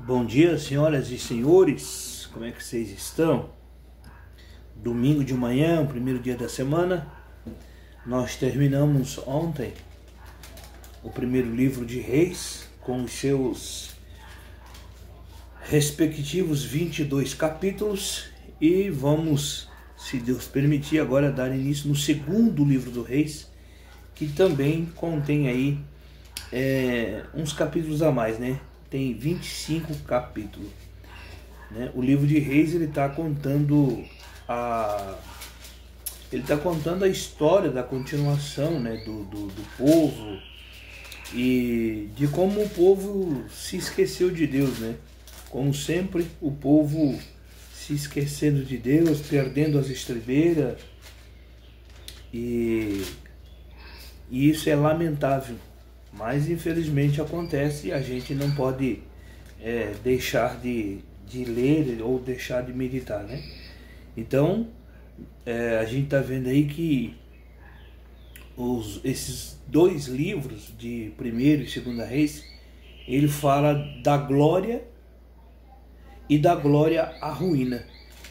Bom dia, senhoras e senhores, como é que vocês estão? Domingo de manhã, o primeiro dia da semana, nós terminamos ontem o primeiro livro de Reis, com os seus respectivos 22 capítulos, e vamos, se Deus permitir, agora dar início no segundo livro do Reis, que também contém aí uns capítulos a mais, né? Tem 25 capítulos, né? O livro de Reis ele está contando a história da continuação, né, do povo e de como o povo se esqueceu de Deus, né? Como sempre, o povo se esquecendo de Deus, perdendo as estribeiras, e isso é lamentável. Mas infelizmente acontece e a gente não pode deixar de ler ou deixar de meditar, né? Então a gente está vendo aí que esses dois livros de primeiro e segunda Reis, ele fala da glória e da glória à ruína.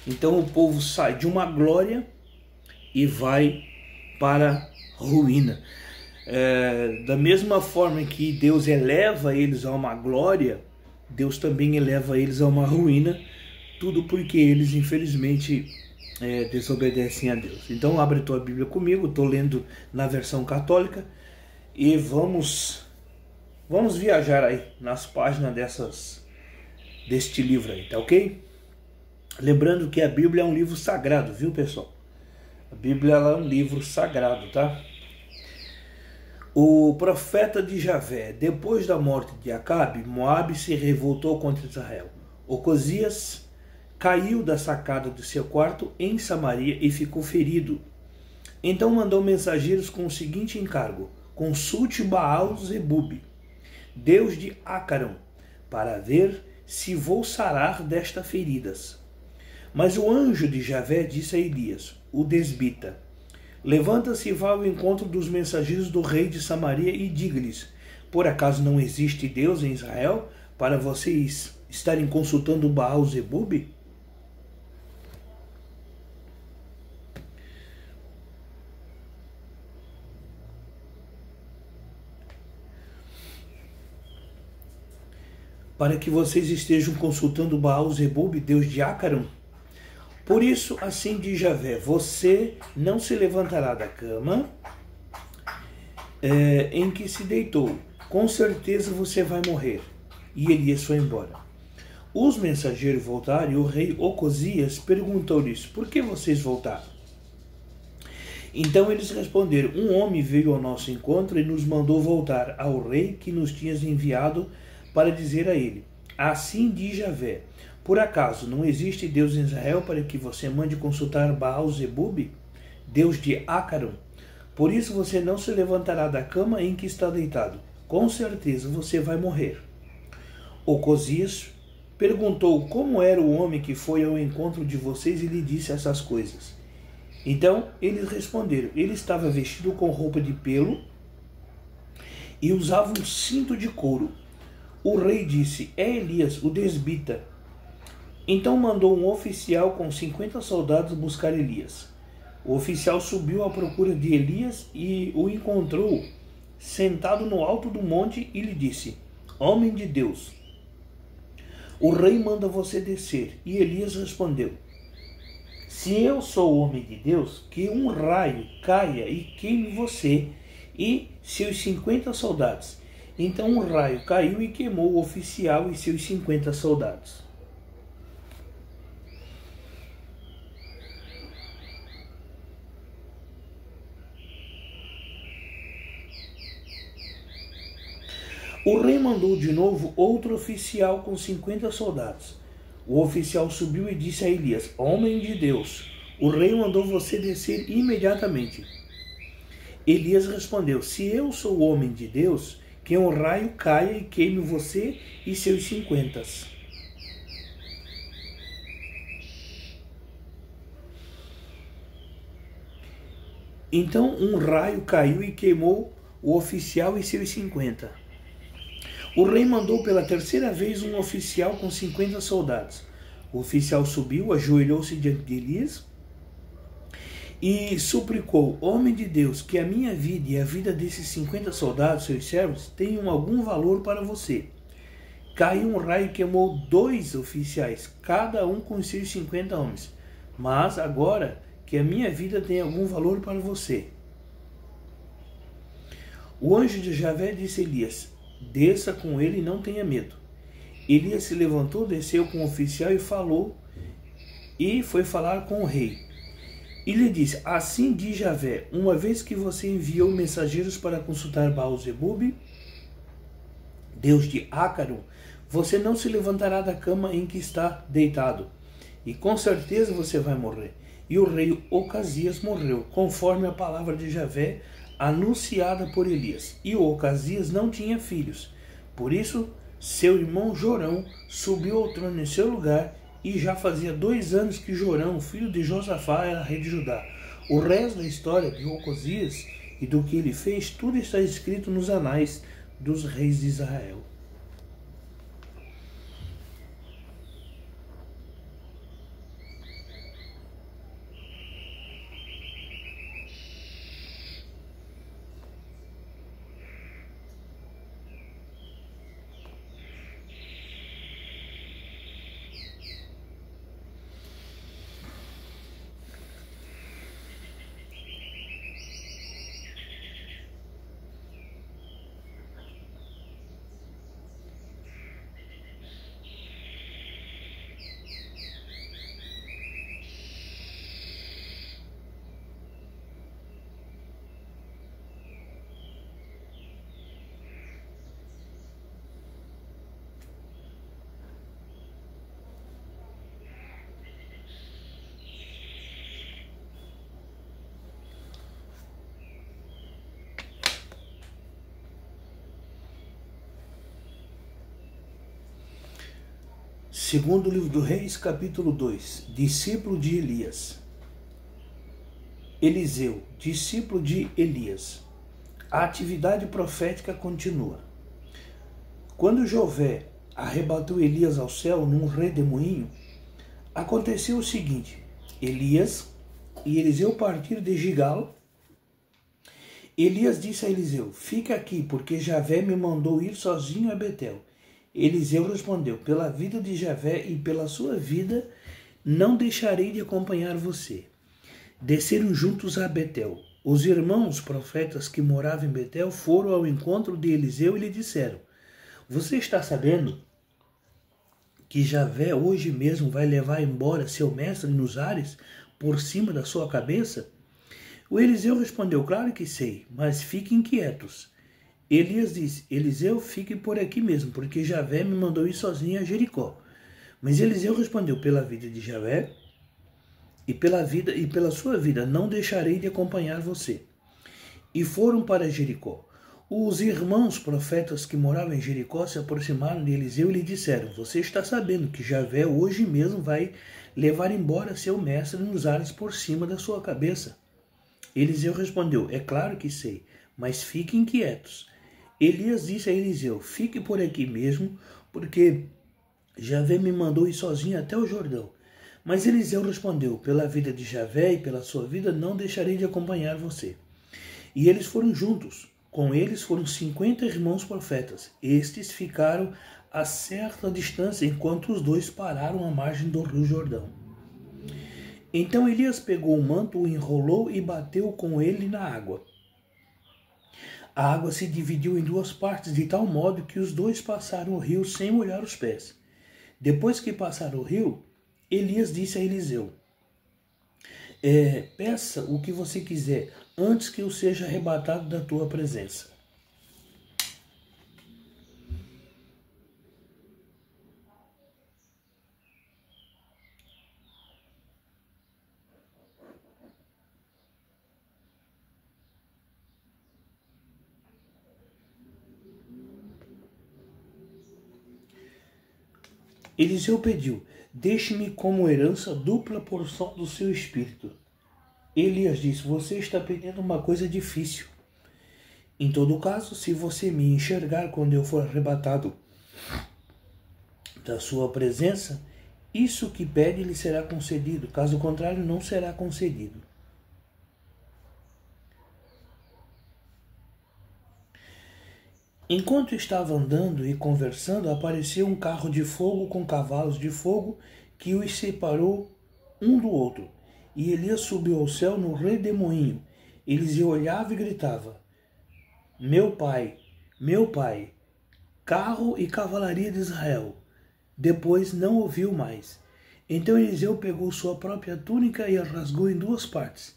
Então o povo sai de uma glória e vai para ruína. Da mesma forma que Deus eleva eles a uma glória, Deus também eleva eles a uma ruína, tudo porque eles infelizmente desobedecem a Deus. Então abre tua Bíblia comigo, estou lendo na versão católica e vamos viajar aí nas páginas deste livro aí, tá ok? Lembrando que a Bíblia é um livro sagrado, viu, pessoal? A Bíblia é um livro sagrado, tá? O profeta de Javé, depois da morte de Acabe, Moabe se revoltou contra Israel. Ocosias caiu da sacada do seu quarto em Samaria e ficou ferido. Então mandou mensageiros com o seguinte encargo: consulte Baal-zebub, deus de Acaron, para ver se vou sarar destas feridas. Mas o anjo de Javé disse a Elias, o desbita: levanta-se e vá ao encontro dos mensageiros do rei de Samaria e diga-lhes: por acaso não existe Deus em Israel para vocês estarem consultando Baal-zebub? Para que vocês estejam consultando Baal-zebub, deus de Acaron? Por isso, assim diz Javé: você não se levantará da cama em que se deitou. Com certeza você vai morrer. E Elias foi embora. Os mensageiros voltaram e o rei Ocosias perguntou-lhes: por que vocês voltaram? Então eles responderam: um homem veio ao nosso encontro e nos mandou voltar ao rei que nos tinha enviado para dizer a ele: assim diz Javé: por acaso não existe Deus em Israel para que você mande consultar Baal-zebub, deus de Acaron? Por isso você não se levantará da cama em que está deitado. Com certeza você vai morrer. Ocosias perguntou como era o homem que foi ao encontro de vocês e lhe disse essas coisas. Então eles responderam: ele estava vestido com roupa de pelo e usava um cinto de couro. O rei disse: é Elias, o desbita. Então mandou um oficial com 50 soldados buscar Elias. O oficial subiu à procura de Elias e o encontrou sentado no alto do monte e lhe disse: homem de Deus, o rei manda você descer. E Elias respondeu: se eu sou homem de Deus, que um raio caia e queime você e seus 50 soldados. Então um raio caiu e queimou o oficial e seus 50 soldados. O rei mandou de novo outro oficial com 50 soldados. O oficial subiu e disse a Elias: homem de Deus, o rei mandou você descer imediatamente. Elias respondeu: se eu sou o homem de Deus, que um raio caia e queime você e seus 50. Então um raio caiu e queimou o oficial e seus 50. O rei mandou pela terceira vez um oficial com 50 soldados. O oficial subiu, ajoelhou-se diante de Elias e suplicou: homem de Deus, que a minha vida e a vida desses 50 soldados, seus servos, tenham algum valor para você. Caiu um raio e queimou 2 oficiais, cada um com seus 50 homens. Mas agora que a minha vida tem algum valor para você. O anjo de Javé disse a Elias: desça com ele e não tenha medo. Elias se levantou, desceu com o oficial e foi falar com o rei. E lhe disse: assim diz Javé, uma vez que você enviou mensageiros para consultar Baal-zebub, Deus de Ácaro, você não se levantará da cama em que está deitado, e com certeza você vai morrer. E o rei Ocasias morreu, conforme a palavra de Javé anunciada por Elias. E o Ocasias não tinha filhos. Por isso, seu irmão Jorão subiu ao trono em seu lugar, e já fazia 2 anos que Jorão, filho de Josafá, era rei de Judá. O resto da história de Ocasias e do que ele fez, tudo está escrito nos anais dos reis de Israel. Segundo livro do Reis, capítulo 2, discípulo de Elias. Eliseu, discípulo de Elias. A atividade profética continua. Quando Jové arrebatou Elias ao céu num redemoinho, aconteceu o seguinte: Elias e Eliseu partiram de Gilgal. Elias disse a Eliseu: fica aqui, porque Javé me mandou ir sozinho a Betel. Eliseu respondeu: pela vida de Javé e pela sua vida, não deixarei de acompanhar você. Desceram juntos a Betel. Os irmãos profetas que moravam em Betel foram ao encontro de Eliseu e lhe disseram: você está sabendo que Javé hoje mesmo vai levar embora seu mestre nos ares por cima da sua cabeça? O Eliseu respondeu: claro que sei, mas fiquem quietos. Elias disse: Eliseu, fique por aqui mesmo, porque Javé me mandou ir sozinho a Jericó. Mas Eliseu respondeu: pela vida de Javé e pela sua vida, não deixarei de acompanhar você. E foram para Jericó. Os irmãos profetas que moravam em Jericó se aproximaram de Eliseu e lhe disseram: você está sabendo que Javé hoje mesmo vai levar embora seu mestre nos ares por cima da sua cabeça? Eliseu respondeu: é claro que sei, mas fiquem quietos. Elias disse a Eliseu: fique por aqui mesmo, porque Javé me mandou ir sozinho até o Jordão. Mas Eliseu respondeu: pela vida de Javé e pela sua vida, não deixarei de acompanhar você. E eles foram juntos. Com eles foram 50 irmãos profetas. Estes ficaram a certa distância, enquanto os 2 pararam à margem do rio Jordão. Então Elias pegou o manto, o enrolou e bateu com ele na água. A água se dividiu em 2 partes, de tal modo que os 2 passaram o rio sem molhar os pés. Depois que passaram o rio, Elias disse a Eliseu: peça o que você quiser, antes que eu seja arrebatado da tua presença. Eliseu pediu: deixe-me como herança dupla porção do seu espírito. Elias disse: você está pedindo uma coisa difícil. Em todo caso, se você me enxergar quando eu for arrebatado da sua presença, isso que pede lhe será concedido, caso contrário não será concedido. Enquanto estava andando e conversando, apareceu um carro de fogo com cavalos de fogo que os separou um do outro. E Elias subiu ao céu no redemoinho. Eliseu olhava e gritava: meu pai, carro e cavalaria de Israel. Depois não ouviu mais. Então Eliseu pegou sua própria túnica e a rasgou em duas partes.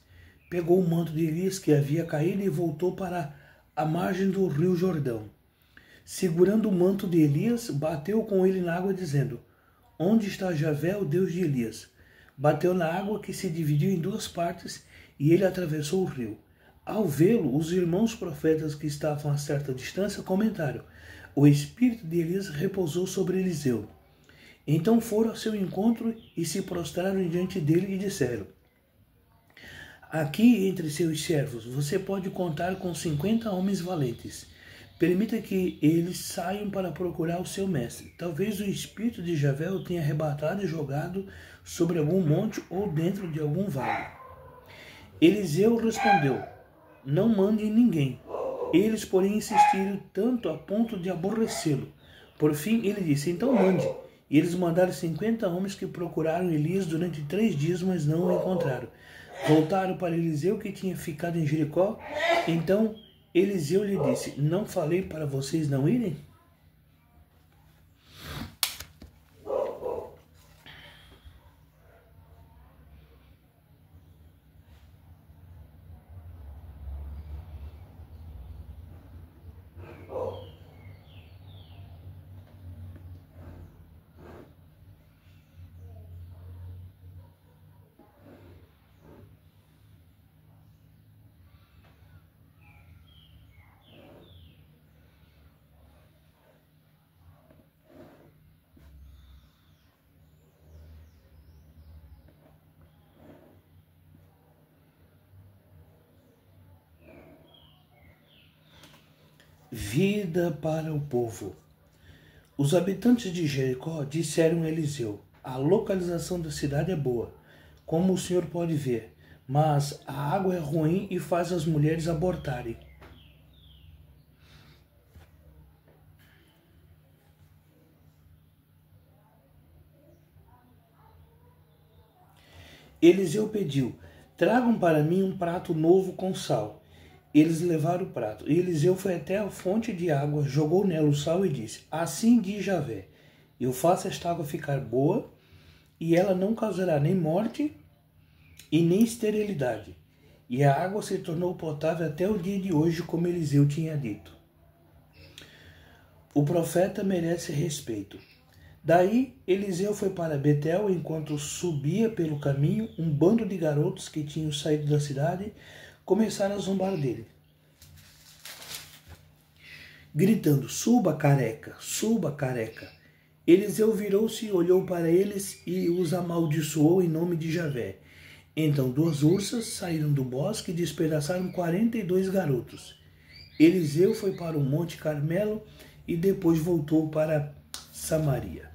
Pegou o manto de Elias que havia caído e voltou para a margem do rio Jordão. Segurando o manto de Elias, bateu com ele na água, dizendo: onde está Javé, o Deus de Elias? Bateu na água, que se dividiu em duas partes, e ele atravessou o rio. Ao vê-lo, os irmãos profetas que estavam a certa distância comentaram: o espírito de Elias repousou sobre Eliseu. Então foram ao seu encontro e se prostraram diante dele e disseram: aqui entre seus servos você pode contar com 50 homens valentes. Permita que eles saiam para procurar o seu mestre. Talvez o espírito de Javé o tenha arrebatado e jogado sobre algum monte ou dentro de algum vale. Eliseu respondeu: não mande ninguém. Eles, porém, insistiram tanto a ponto de aborrecê-lo. Por fim, ele disse: então mande. E eles mandaram 50 homens que procuraram Elias durante 3 dias, mas não o encontraram. Voltaram para Eliseu, que tinha ficado em Jericó. Então Eliseu lhe disse: não falei para vocês não irem? Vida para o povo. Os habitantes de Jericó disseram a Eliseu: a localização da cidade é boa, como o senhor pode ver, mas a água é ruim e faz as mulheres abortarem. Eliseu pediu: tragam para mim um prato novo com sal. Eles levaram o prato. E Eliseu foi até a fonte de água, jogou nela o sal e disse: assim diz Javé, eu faço esta água ficar boa, e ela não causará nem morte e nem esterilidade. E a água se tornou potável até o dia de hoje, como Eliseu tinha dito. O profeta merece respeito. Daí Eliseu foi para Betel. Enquanto subia pelo caminho, um bando de garotos que tinham saído da cidade começaram a zombar dele, gritando: suba, careca, suba, careca. Eliseu virou-se, olhou para eles e os amaldiçoou em nome de Javé. Então 2 ursas saíram do bosque e despedaçaram 42 garotos. Eliseu foi para o Monte Carmelo e depois voltou para Samaria.